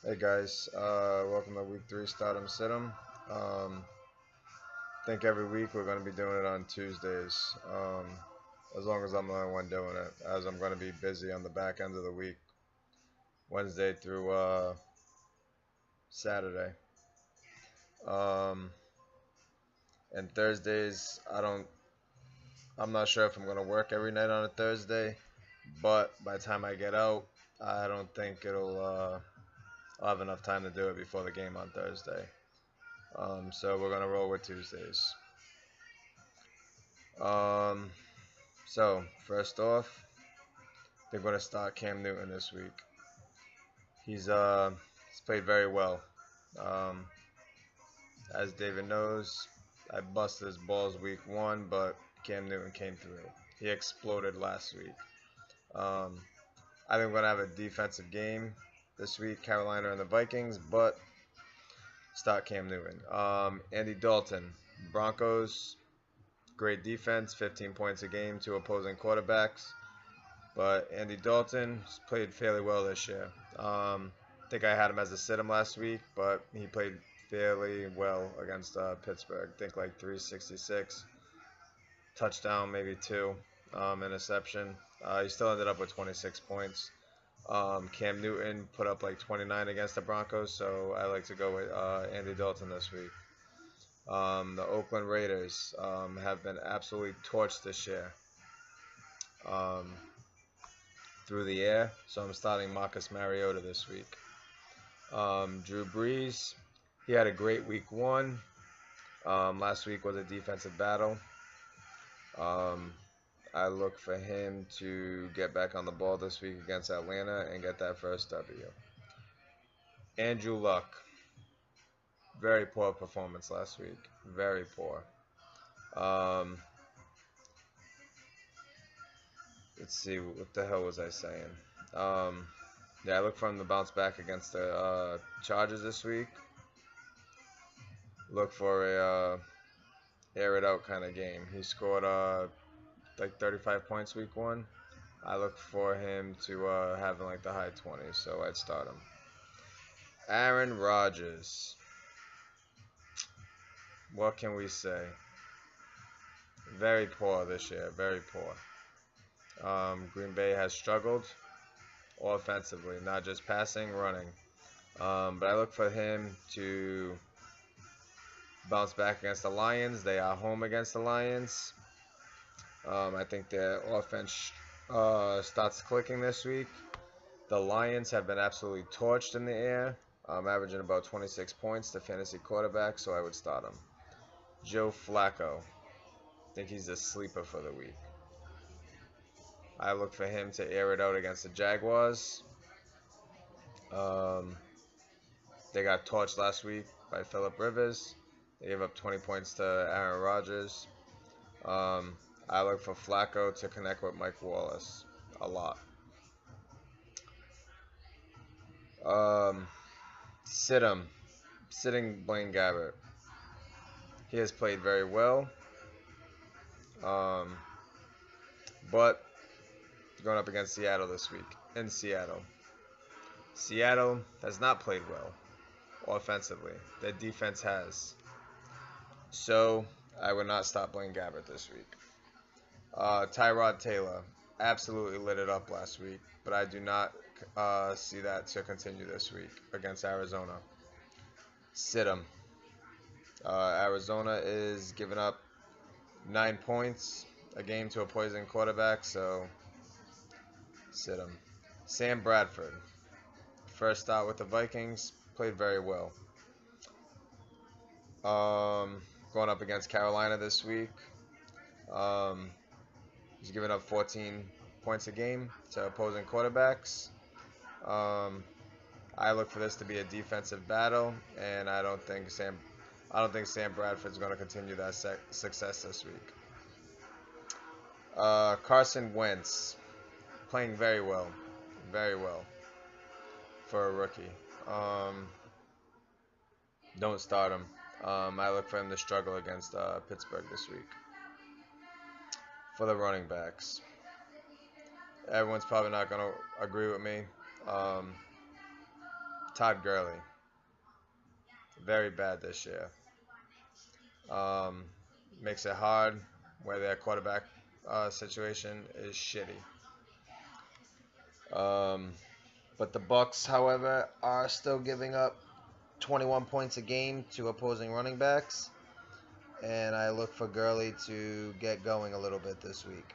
Hey guys, welcome to week 3 Stardom Sitem. I think every week we're going to be doing it on Tuesdays, as long as I'm the only one doing it, as I'm going to be busy on the back end of the week, Wednesday through Saturday. Um, and Thursdays, I'm not sure if I'm going to work every night on a Thursday, but by the time I get out, I don't think I'll have enough time to do it before the game on Thursday. So we're going to roll with Tuesdays. Um, so first off, they're going to start Cam Newton this week. He's played very well. Um, as David knows, I busted his balls week 1, but Cam Newton came through. He exploded last week. Um, I think we're going to have a defensive game this week, Carolina and the Vikings, but start Cam Newton. Andy Dalton, Broncos, great defense, 15 points a game to opposing quarterbacks. But Andy Dalton played fairly well this year. I think I had him as a sit-em last week, but he played fairly well against Pittsburgh. I think like 366, touchdown, maybe 2, interception. He still ended up with 26 points. Cam Newton put up like 29 against the Broncos, so I like to go with Andy Dalton this week. The Oakland Raiders have been absolutely torched this year. Through the air, so I'm starting Marcus Mariota this week. Drew Brees, he had a great week 1. Last week was a defensive battle. I look for him to get back on the ball this week against Atlanta and get that first W. Andrew Luck, very poor performance last week. Very poor. Let's see, what the hell was I saying? Yeah, I look for him to bounce back against the Chargers this week. Look for a air it out kind of game. He scored like 35 points week 1. I look for him to have in like the high 20s, so I'd start him. Aaron Rodgers. What can we say? Very poor this year, very poor. Green Bay has struggled offensively, not just passing, running. But I look for him to bounce back against the Lions. They are home against the Lions. I think their offense starts clicking this week. The Lions have been absolutely torched in the air, averaging about 26 points to fantasy quarterback, so I would start him. Joe Flacco. I think he's the sleeper for the week. I look for him to air it out against the Jaguars. They got torched last week by Phillip Rivers. They gave up 20 points to Aaron Rodgers. I look for Flacco to connect with Mike Wallace a lot. Sitem, sitting BlaineGabbert. He has played very well. But going up against Seattle this week in Seattle. Seattle has not played well offensively. Their defense has. So I would not stop BlaineGabbert this week. Tyrod Taylor absolutely lit it up last week, but I do not see that to continue this week against Arizona. Sit him. Arizona is giving up 9 points a game to opposing quarterback, so sit him. Sam Bradford, first start with the Vikings, played very well. Going up against Carolina this week. He's giving up 14 points a game to opposing quarterbacks. I look for this to be a defensive battle, and I don't think Sam Bradford's going to continue that success this week. Carson Wentz, playing very well for a rookie. Don't start him. I look for him to struggle against Pittsburgh this week. For the running backs, everyone's probably not going to agree with me. Todd Gurley. Very bad this year. Makes it hard where their quarterback situation is shitty. But the Bucks, however, are still giving up 21 points a game to opposing running backs. And I look for Gurley to get going a little bit this week.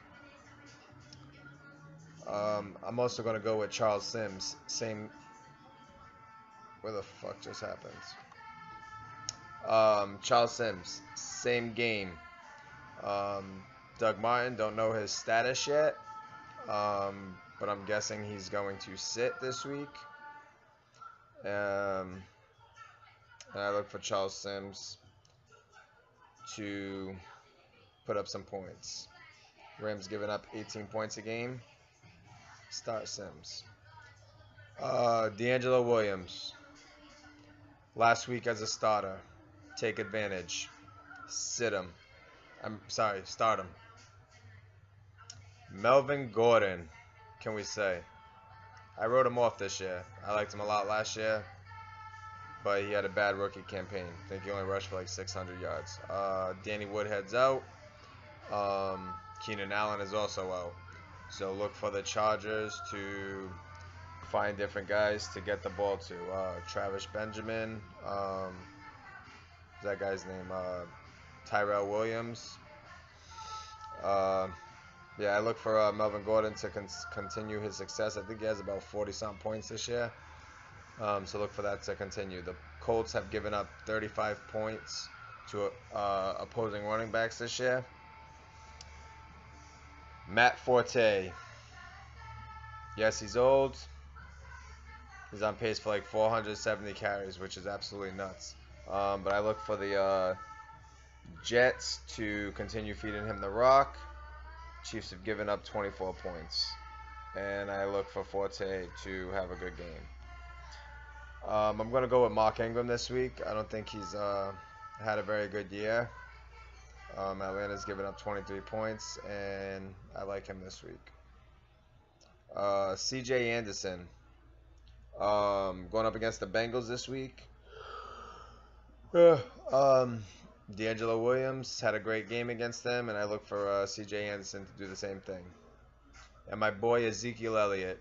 I'm also going to go with Charles Sims. Same. Where the fuck just happened? Charles Sims. Same game. Doug Martin, don't know his status yet. But I'm guessing he's going to sit this week. And I look for Charles Sims to put up some points. Rams giving up 18 points a game. Start Sims. DeAngelo Williams. Last week as a starter. Take advantage. Sit him. Start him. Melvin Gordon. Can we say? I wrote him off this year. I liked him a lot last year. But he had a bad rookie campaign. I think he only rushed for like 600 yards. Danny Woodhead's out. Keenan Allen is also out. So look for the Chargers to find different guys to get the ball to. Travis Benjamin. What's that guy's name? Tyrell Williams. Yeah, I look for Melvin Gordon to continue his success. I think he has about 40-something points this year. So look for that to continue. The Colts have given up 35 points to opposing running backs this year. Matt Forte. Yes, he's old. He's on pace for like 470 carries, which is absolutely nuts. But I look for the Jets to continue feeding him the rock. Chiefs have given up 24 points. And I look for Forte to have a good game. I'm going to go with Mark Ingram this week. I don't think he's had a very good year. Atlanta's given up 23 points, and I like him this week. C.J. Anderson. Going up against the Bengals this week. DeAngelo Williams had a great game against them, and I look for C.J. Anderson to do the same thing. And my boy Ezekiel Elliott.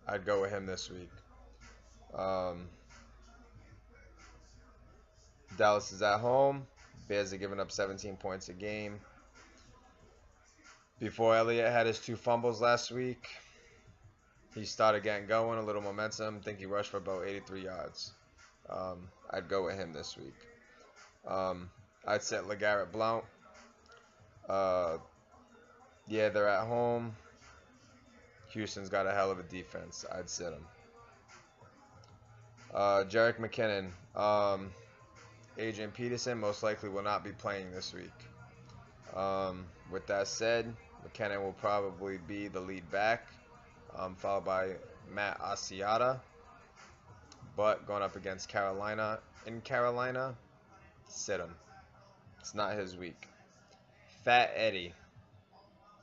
I'd go with him this week. Dallas is at home. Bears are giving up 17 points a game. Before Elliott had his 2 fumbles last week, he started getting going, a little momentum. I think he rushed for about 83 yards. I'd go with him this week. I'd set LeGarrette Blount. Yeah, they're at home. Houston's got a hell of a defense. I'd sit him. Jerick McKinnon. Adrian Peterson most likely will not be playing this week. With that said, McKinnon will probably be the lead back, followed by Matt Asiata. But going up against Carolina, sit him. It's not his week. Fat Eddie.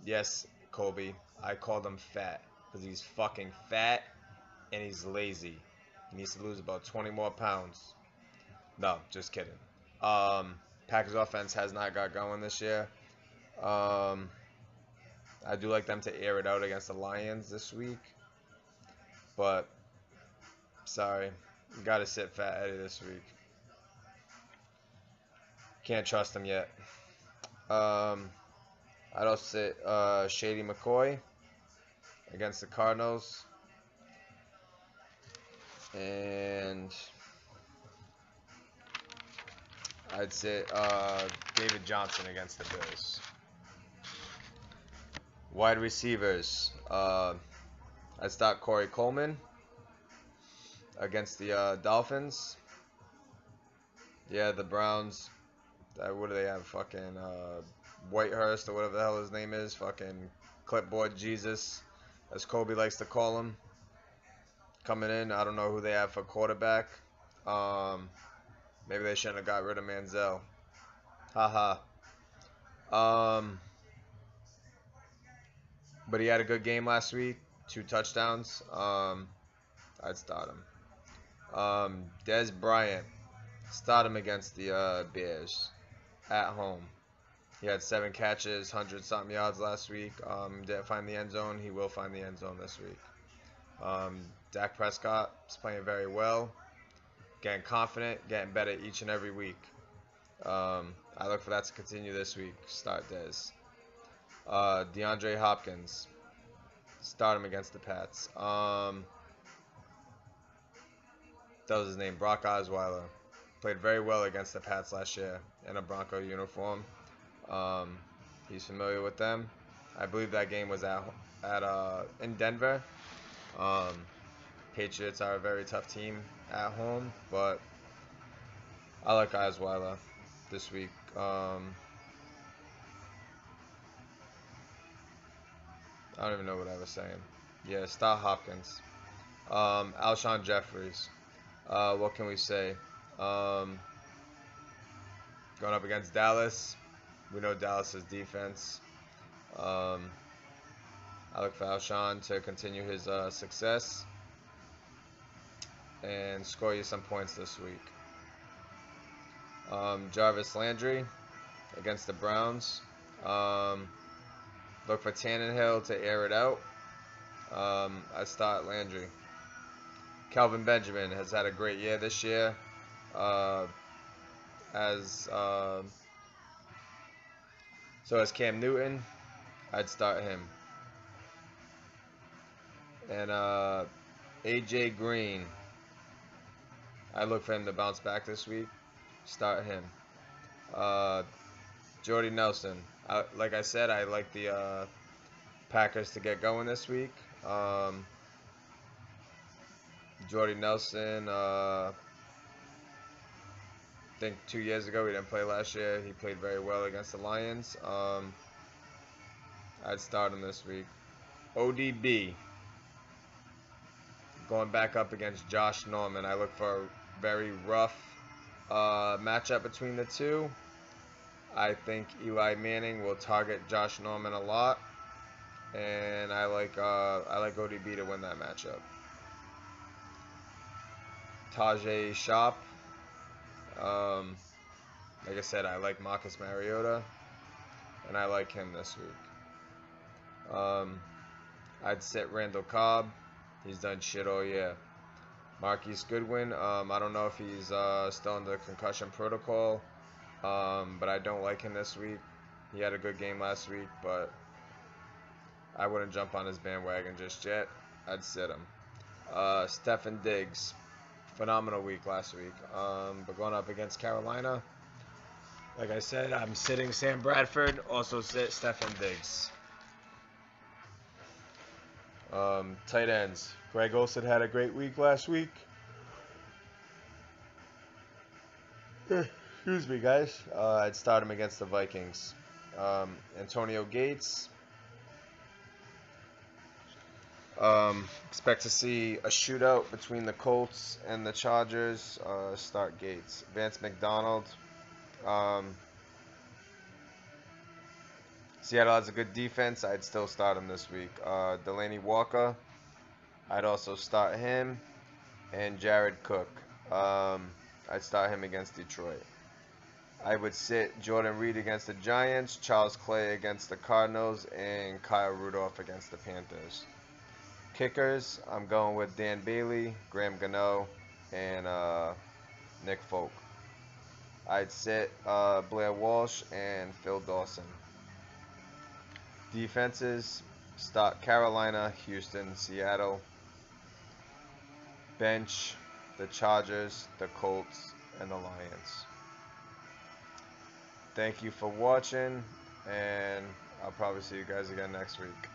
Yes, Colby, I called him fat because he's fucking fat and he's lazy. He needs to lose about 20 more pounds. No, just kidding. Packers offense has not got going this year. I do like them to air it out against the Lions this week. But, sorry. You got to sit Fat Eddie this week. Can't trust him yet. I'd also sit Shady McCoy against the Cardinals. And I'd sit David Johnson against the Bills. Wide receivers. I'd start Corey Coleman against the Dolphins. Yeah, the Browns. What do they have? Fucking Whitehurst or whatever the hell his name is. Fucking Clipboard Jesus, as Kobe likes to call him. Coming in. I don't know who they have for quarterback. Maybe they shouldn't have got rid of Manziel. Haha. But he had a good game last week. 2 touchdowns. I'd start him. Des Bryant, start him against the Bears at home. He had 7 catches, 100-something yards last week. Didn't find the end zone. He will find the end zone this week. Dak Prescott is playing very well, getting confident, getting better each and every week. I look for that to continue this week. Start Dez. DeAndre Hopkins, start him against the Pats. That was his name, Brock Osweiler. Played very well against the Pats last year in a Bronco uniform. He's familiar with them. I believe that game was in Denver. Patriots are a very tough team at home, but I like Osweiler this week. I don't even know what I was saying. Yeah, start Hopkins. Alshon Jeffries. What can we say? Going up against Dallas. We know Dallas's defense. I look for Alshon to continue his success and score you some points this week. Jarvis Landry against the Browns. Look for Tannehill to air it out. I start Landry. Kelvin Benjamin has had a great year this year. So has Cam Newton. I'd start him. And AJ Green, I look for him to bounce back this week. Start him. Jordy Nelson. Like I said, I like the Packers to get going this week. Jordy Nelson, I think 2 years ago, he didn't play last year. He played very well against the Lions. I'd start him this week. ODB, going back up against Josh Norman. I look for a very rough matchup between the two. I think Eli Manning will target Josh Norman a lot, and I like ODB to win that matchup. Tajay Shop. Like I said, I like Marcus Mariota, and I like him this week. I'd sit Randall Cobb. He's done shit all year. Marquise Goodwin. I don't know if he's still in the concussion protocol, but I don't like him this week. He had a good game last week, but I wouldn't jump on his bandwagon just yet. I'd sit him. Stefon Diggs. Phenomenal week last week. But going up against Carolina, like I said, I'm sitting Sam Bradford. Also sit Stefon Diggs. Tight ends. Greg Olsen had a great week last week. Excuse me, guys. I'd start him against the Vikings. Antonio Gates. Expect to see a shootout between the Colts and the Chargers. Start Gates. Vance McDonald. Seattle has a good defense. I'd still start him this week. Delaney Walker. I'd also start him. And Jared Cook. I'd start him against Detroit. I would sit Jordan Reed against the Giants, Charles Clay against the Cardinals, and Kyle Rudolph against the Panthers. Kickers, I'm going with Dan Bailey, Graham Gano, and Nick Folk. I'd sit Blair Walsh and Phil Dawson. Defenses, start Carolina, Houston, Seattle. Bench, the Chargers, the Colts, and the Lions. Thank you for watching, and I'll probably see you guys again next week.